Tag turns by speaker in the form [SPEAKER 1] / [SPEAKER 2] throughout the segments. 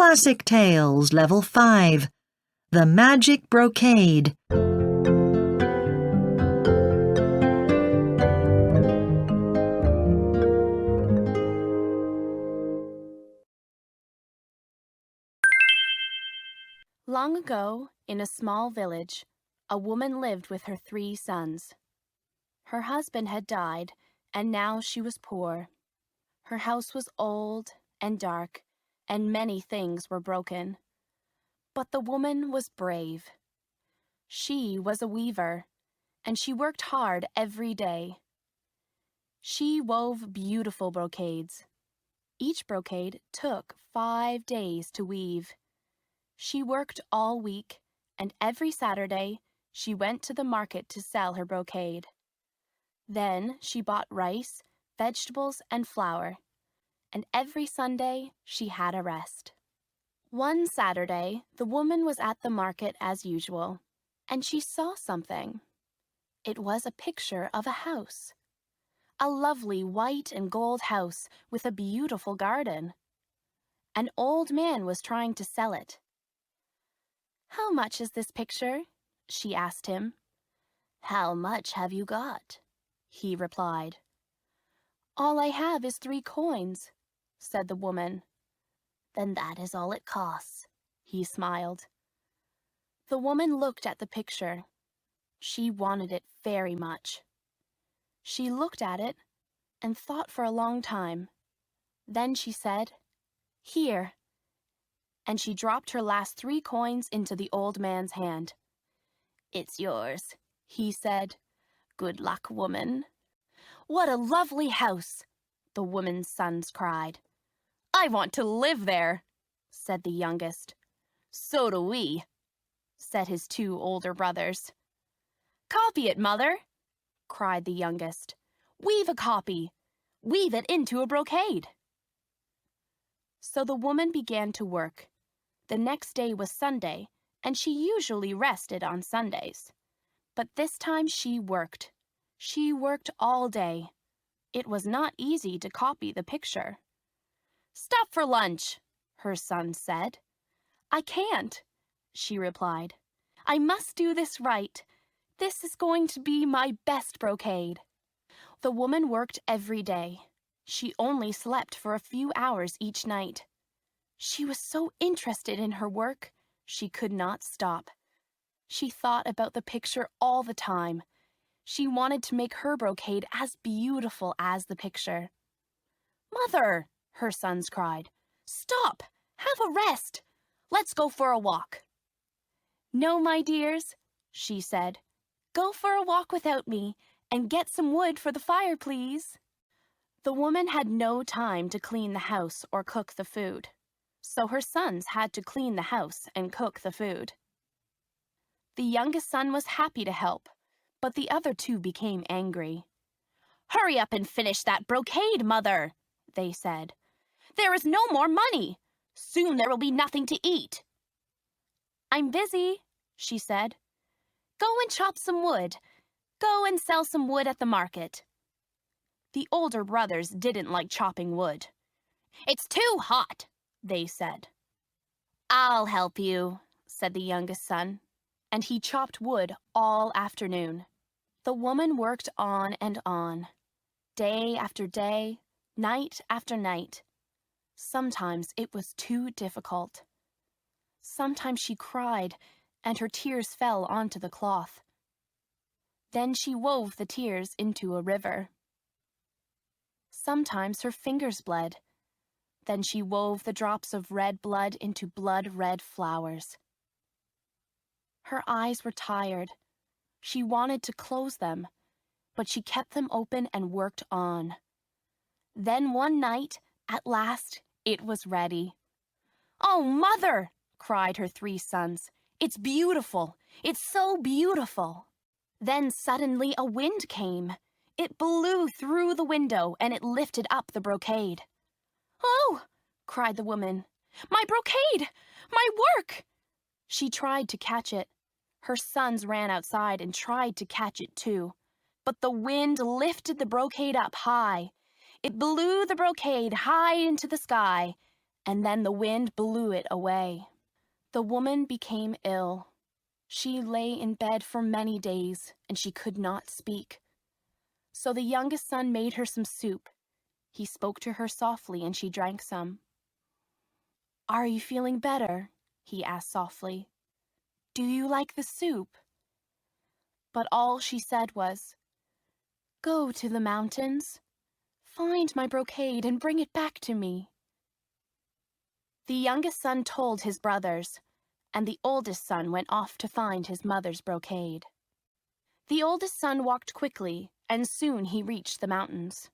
[SPEAKER 1] Classic Tales Level 5, The Magic Brocade.
[SPEAKER 2] Long ago, in a small village, a woman lived with her 3 sons. Her husband had died, and now she was poor. Her house was old and dark, and many things were broken. But the woman was brave. She was a weaver, and she worked hard every day. She wove beautiful brocades. Each brocade took 5 days to weave. She worked all week, and every Saturday she went to the market to sell her brocade. Then she bought rice, vegetables, and flour, and every Sunday she had a rest. One Saturday, the woman was at the market as usual, and she saw something. It was a picture of a house. A lovely white and gold house with a beautiful garden. An old man was trying to sell it. "How much is this picture?" she asked him. "How much have you got?" he replied. "All I have is 3 coins," said the woman. "Then that is all it costs," he smiled. The woman looked at the picture. She wanted it very much. She looked at it and thought for a long time. Then she said, "Here," and she dropped her last 3 coins into the old man's hand. "It's yours," he said. "Good luck, woman." "What a lovely house!" the woman's sons cried. "I want to live there," said the youngest. "So do we," said his 2 older brothers. "Copy it, mother," cried the youngest. "Weave a copy. Weave it into a brocade." So the woman began to work. The next day was Sunday, and she usually rested on Sundays. But this time she worked. She worked all day. It was not easy to copy the picture. "Stop for lunch," her son said. "I can't," she replied. "I must do this right. This is going to be my best brocade." The woman worked every day. She only slept for a few hours each night. She was so interested in her work, she could not stop. She thought about the picture all the time. She wanted to make her brocade as beautiful as the picture. "Mother," her sons cried, "stop! Have a rest! Let's go for a walk." "No, my dears," she said. "Go for a walk without me, and get some wood for the fire, please." The woman had no time to clean the house or cook the food, so her sons had to clean the house and cook the food. The youngest son was happy to help, but the other 2 became angry. "Hurry up and finish that brocade, mother," they said. "There is no more money. Soon there will be nothing to eat." "I'm busy," she said. "Go and chop some wood. Go and sell some wood at the market." The older brothers didn't like chopping wood. "It's too hot," they said. "I'll help you," said the youngest son, and he chopped wood all afternoon. The woman worked on and on, day after day, night after night. Sometimes it was too difficult. Sometimes she cried, and her tears fell onto the cloth. Then she wove the tears into a river. Sometimes her fingers bled. Then she wove the drops of red blood into blood-red flowers. Her eyes were tired. She wanted to close them, but she kept them open and worked on. Then one night, at last, it was ready. "Oh, Mother!" cried her 3 sons. "It's beautiful! It's so beautiful!" Then suddenly a wind came. It blew through the window and it lifted up the brocade. "Oh!" cried the woman. "My brocade! My work!" She tried to catch it. Her sons ran outside and tried to catch it too. But the wind lifted the brocade up high. It blew the brocade high into the sky, and then the wind blew it away. The woman became ill. She lay in bed for many days, and she could not speak. So the youngest son made her some soup. He spoke to her softly, and she drank some. "Are you feeling better?" he asked softly. "Do you like the soup?" But all she said was, "Go to the mountains. Find my brocade and bring it back to me." The youngest son told his brothers, and the oldest son went off to find his mother's brocade. The oldest son walked quickly, and soon he reached the mountains.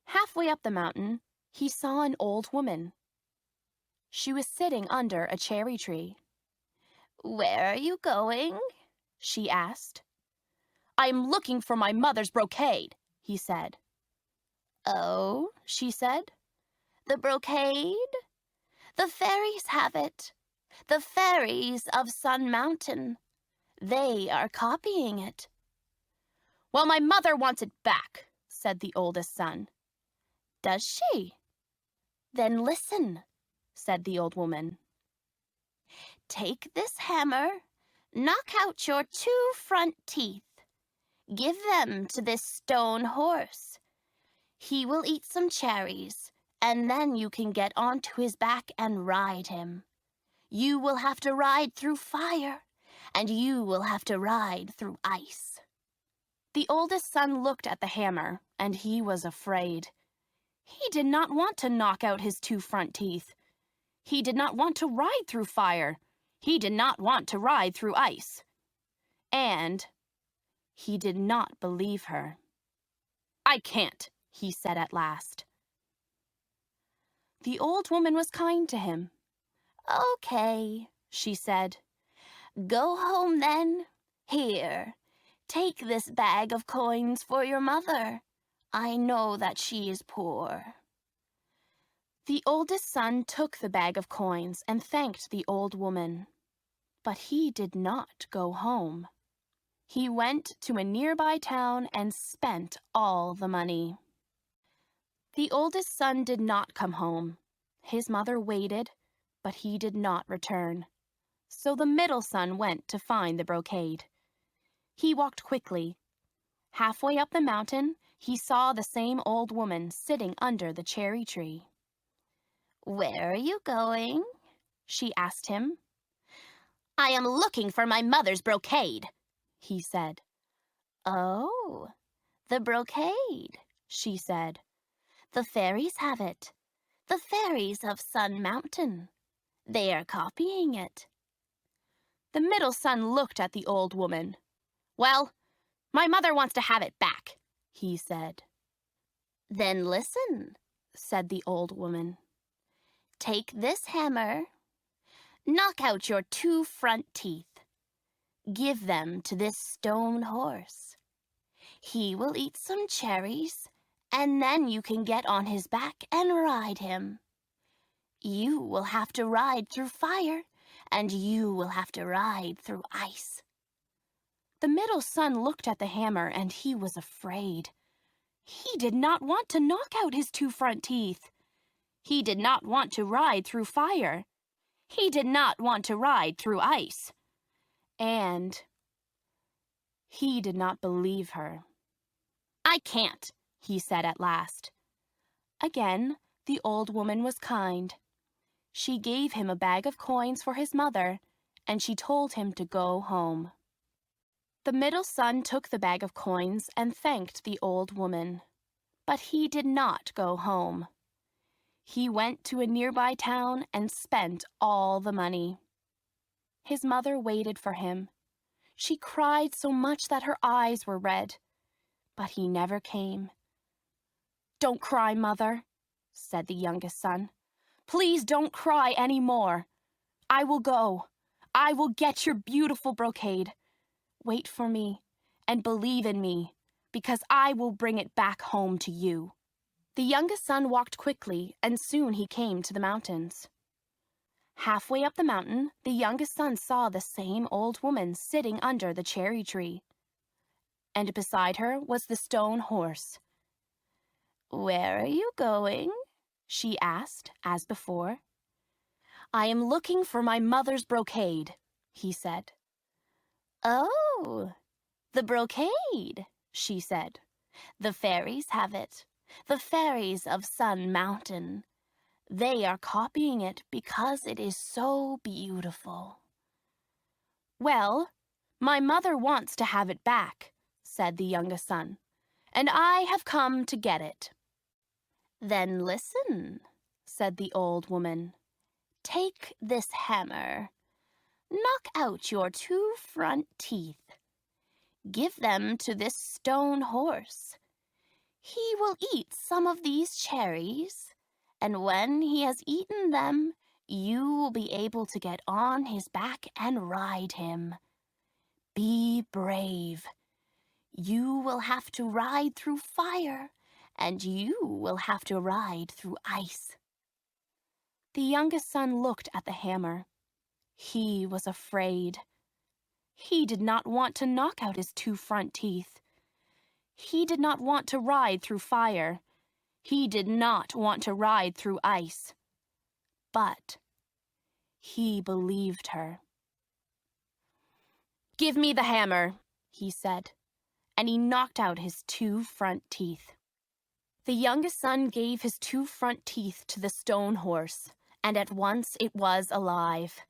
[SPEAKER 2] Halfway up the mountain, he saw an old woman. She was sitting under a cherry tree. "Where are you going?" she asked. "I am looking for my mother's brocade," he said. "Oh," she said, "the brocade? The fairies have it. The fairies of Sun Mountain. They are copying it." "Well, my mother wants it back," said the oldest son. "Does she? Then listen," said the old woman. "Take this hammer, knock out your 2 front teeth. Give them to this stone horse. He will eat some cherries, and then you can get onto his back and ride him. You will have to ride through fire, and you will have to ride through ice." The oldest son looked at the hammer, and he was afraid. He did not want to knock out his 2 front teeth. He did not want to ride through fire. He did not want to ride through ice. And he did not believe her. "I can't," he said at last. The old woman was kind to him. "Okay," she said. "Go home then. Here, take this bag of coins for your mother. I know that she is poor." The oldest son took the bag of coins and thanked the old woman. But he did not go home. He went to a nearby town and spent all the money. The oldest son did not come home. His mother waited, but he did not return. So the middle son went to find the brocade. He walked quickly. Halfway up the mountain, he saw the same old woman sitting under the cherry tree. "Where are you going?" she asked him. "I am looking for my mother's brocade," he said. "Oh, the brocade," she said. "The fairies have it. The fairies of Sun Mountain. They are copying it." The middle son looked at the old woman. "Well, my mother wants to have it back," he said. "Then listen," said the old woman. "Take this hammer. Knock out your 2 front teeth. Give them to this stone horse. He will eat some cherries, and then you can get on his back and ride him. You will have to ride through fire, and you will have to ride through ice." The middle son looked at the hammer, and he was afraid. He did not want to knock out his 2 front teeth. He did not want to ride through fire. He did not want to ride through ice. And he did not believe her. "I can't," he said at last. Again, the old woman was kind. She gave him a bag of coins for his mother, and she told him to go home. The middle son took the bag of coins and thanked the old woman. But he did not go home. He went to a nearby town and spent all the money. His mother waited for him. She cried so much that her eyes were red, but he never came. "Don't cry, Mother," said the youngest son. "Please don't cry any more. I will go. I will get your beautiful brocade. Wait for me and believe in me, because I will bring it back home to you." The youngest son walked quickly, and soon he came to the mountains. Halfway up the mountain, the youngest son saw the same old woman sitting under the cherry tree. And beside her was the stone horse. "Where are you going?" she asked, as before. I am looking for my mother's brocade, he said. Oh, the brocade, she said. The fairies have it, the fairies of Sun Mountain. They are copying it because it is so beautiful. Well, my mother wants to have it back, said the youngest son, and I have come to get it. Then listen, said the old woman. Take this hammer. Knock out your 2 front teeth. Give them to this stone horse. He will eat some of these cherries, and when he has eaten them, you will be able to get on his back and ride him. Be brave. You will have to ride through fire, and you will have to ride through ice. The youngest son looked at the hammer. He was afraid. He did not want to knock out his 2 front teeth. He did not want to ride through fire. He did not want to ride through ice. But he believed her. Give me the hammer, he said, and he knocked out his 2 front teeth. The youngest son gave his 2 front teeth to the stone horse, and at once it was alive.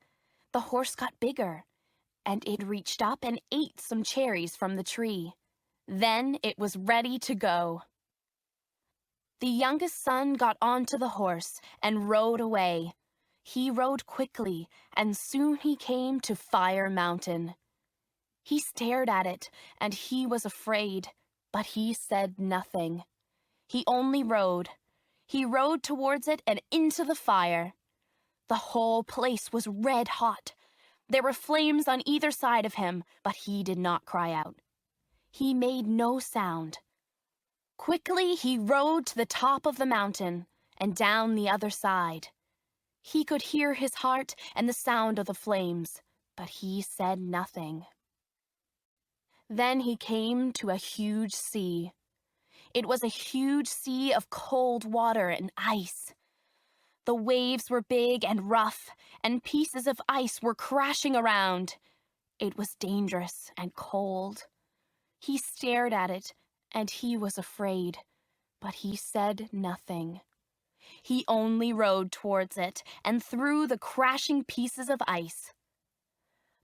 [SPEAKER 2] The horse got bigger, and it reached up and ate some cherries from the tree. Then it was ready to go. The youngest son got onto the horse and rode away. He rode quickly, and soon he came to Fire Mountain. He stared at it, and he was afraid, but he said nothing. He only rode. He rode towards it and into the fire. The whole place was red hot. There were flames on either side of him, but he did not cry out. He made no sound. Quickly he rode to the top of the mountain and down the other side. He could hear his heart and the sound of the flames, but he said nothing. Then he came to a huge sea. It was a huge sea of cold water and ice. The waves were big and rough, and pieces of ice were crashing around. It was dangerous and cold. He stared at it, and he was afraid, but he said nothing. He only rode towards it and through the crashing pieces of ice.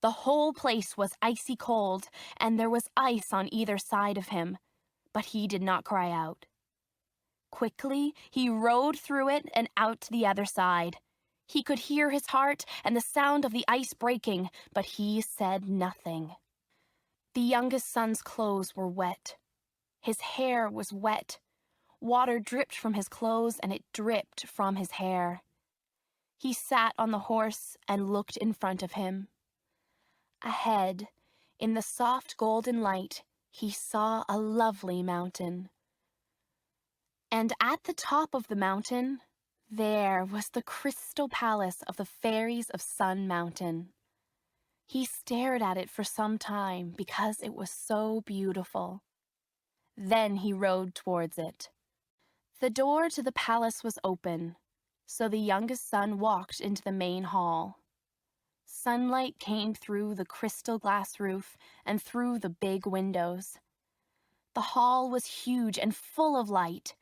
[SPEAKER 2] The whole place was icy cold, and there was ice on either side of him, but he did not cry out. Quickly, he rode through it and out to the other side. He could hear his heart and the sound of the ice breaking, but he said nothing. The youngest son's clothes were wet. His hair was wet. Water dripped from his clothes and it dripped from his hair. He sat on the horse and looked in front of him. Ahead, in the soft golden light, he saw a lovely mountain. And at the top of the mountain, there was the crystal palace of the fairies of Sun Mountain. He stared at it for some time because it was so beautiful. Then he rode towards it. The door to the palace was open, so the youngest son walked into the main hall. Sunlight came through the crystal glass roof and through the big windows. The hall was huge and full of light.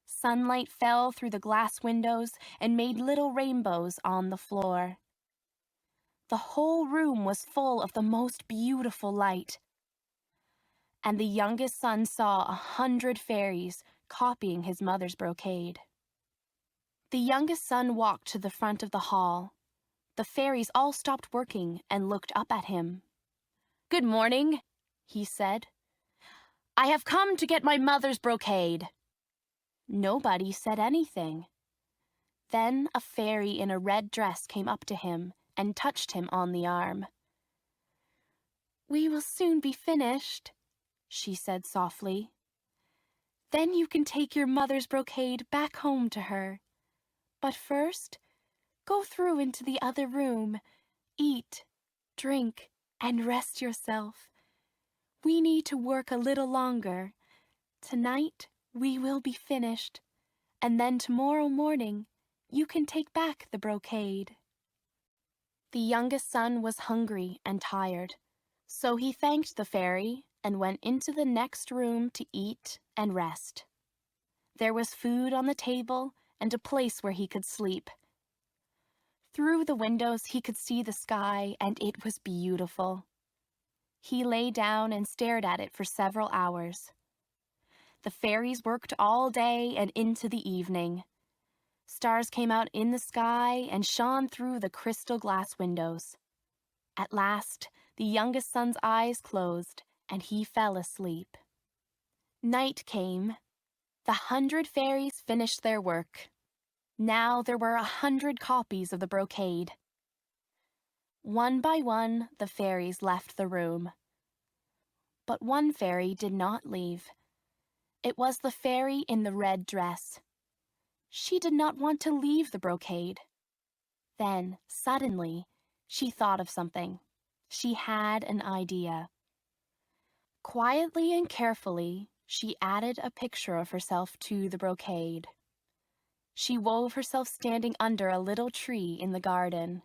[SPEAKER 2] Sunlight fell through the glass windows and made little rainbows on the floor. The whole room was full of the most beautiful light. And the youngest son saw 100 fairies copying his mother's brocade. The youngest son walked to the front of the hall. The fairies all stopped working and looked up at him. "Good morning," he said. "I have come to get my mother's brocade." Nobody said anything. Then a fairy in a red dress came up to him and touched him on the arm. "We will soon be finished," she said softly. "Then you can take your mother's brocade back home to her. But first, go through into the other room, eat, drink, and rest yourself. We need to work a little longer. Tonight, we will be finished, and then tomorrow morning you can take back the brocade." The youngest son was hungry and tired, so he thanked the fairy and went into the next room to eat and rest. There was food on the table and a place where he could sleep. Through the windows he could see the sky, and it was beautiful. He lay down and stared at it for several hours. The fairies worked all day and into the evening. Stars came out in the sky and shone through the crystal glass windows. At last, the youngest son's eyes closed, and he fell asleep. Night came. The 100 fairies finished their work. Now there were 100 copies of the brocade. One by one, the fairies left the room. But one fairy did not leave. It was the fairy in the red dress. She did not want to leave the brocade. Then, suddenly, she thought of something. She had an idea. Quietly and carefully, she added a picture of herself to the brocade. She wove herself standing under a little tree in the garden.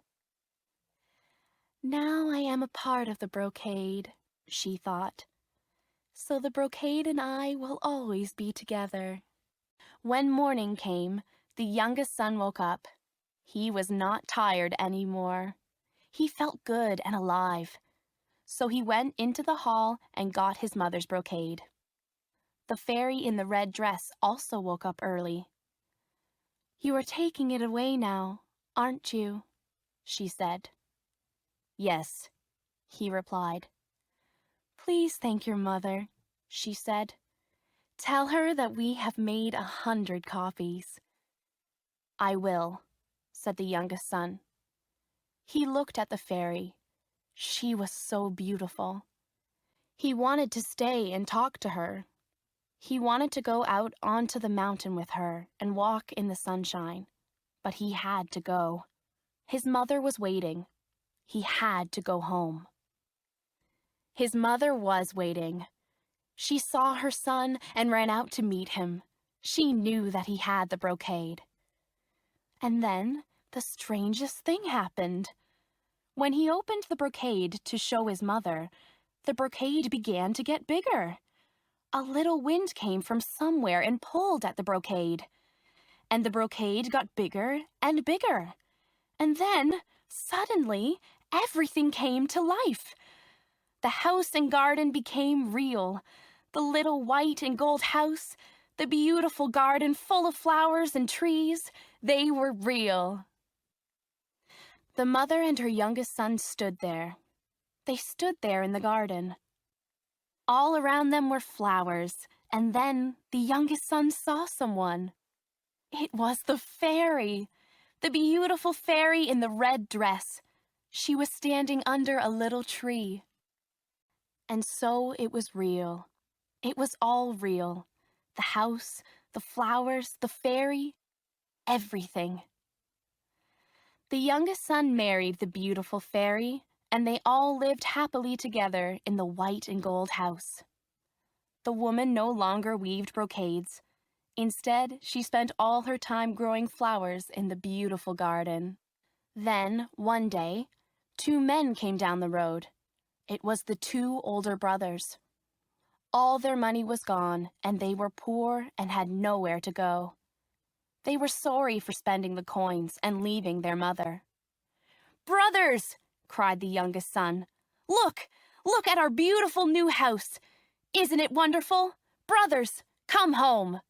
[SPEAKER 2] "Now I am a part of the brocade," she thought. "So the brocade and I will always be together." When morning came, the youngest son woke up. He was not tired anymore. He felt good and alive. So he went into the hall and got his mother's brocade. The fairy in the red dress also woke up early. "You are taking it away now, aren't you?" she said. "Yes," he replied. "Please thank your mother," she said. "Tell her that we have made 100 copies." "I will," said the youngest son. He looked at the fairy. She was so beautiful. He wanted to stay and talk to her. He wanted to go out onto the mountain with her and walk in the sunshine. But he had to go. His mother was waiting. He had to go home. His mother was waiting. She saw her son and ran out to meet him. She knew that he had the brocade. And then the strangest thing happened. When he opened the brocade to show his mother, the brocade began to get bigger. A little wind came from somewhere and pulled at the brocade. And the brocade got bigger and bigger. And then, suddenly, everything came to life. The house and garden became real. The little white and gold house, the beautiful garden full of flowers and trees, they were real. The mother and her youngest son stood there. They stood there in the garden. All around them were flowers, and then the youngest son saw someone. It was the fairy, the beautiful fairy in the red dress. She was standing under a little tree. And so it was real. It was all real. The house, the flowers, the fairy, everything. The youngest son married the beautiful fairy, and they all lived happily together in the white and gold house. The woman no longer weaved brocades. Instead, she spent all her time growing flowers in the beautiful garden. Then, one day, 2 men came down the road. It was the 2 older brothers. All their money was gone, and they were poor and had nowhere to go. They were sorry for spending the coins and leaving their mother. "Brothers!" cried the youngest son. Look at our beautiful new house! Isn't it wonderful? Brothers, come home!"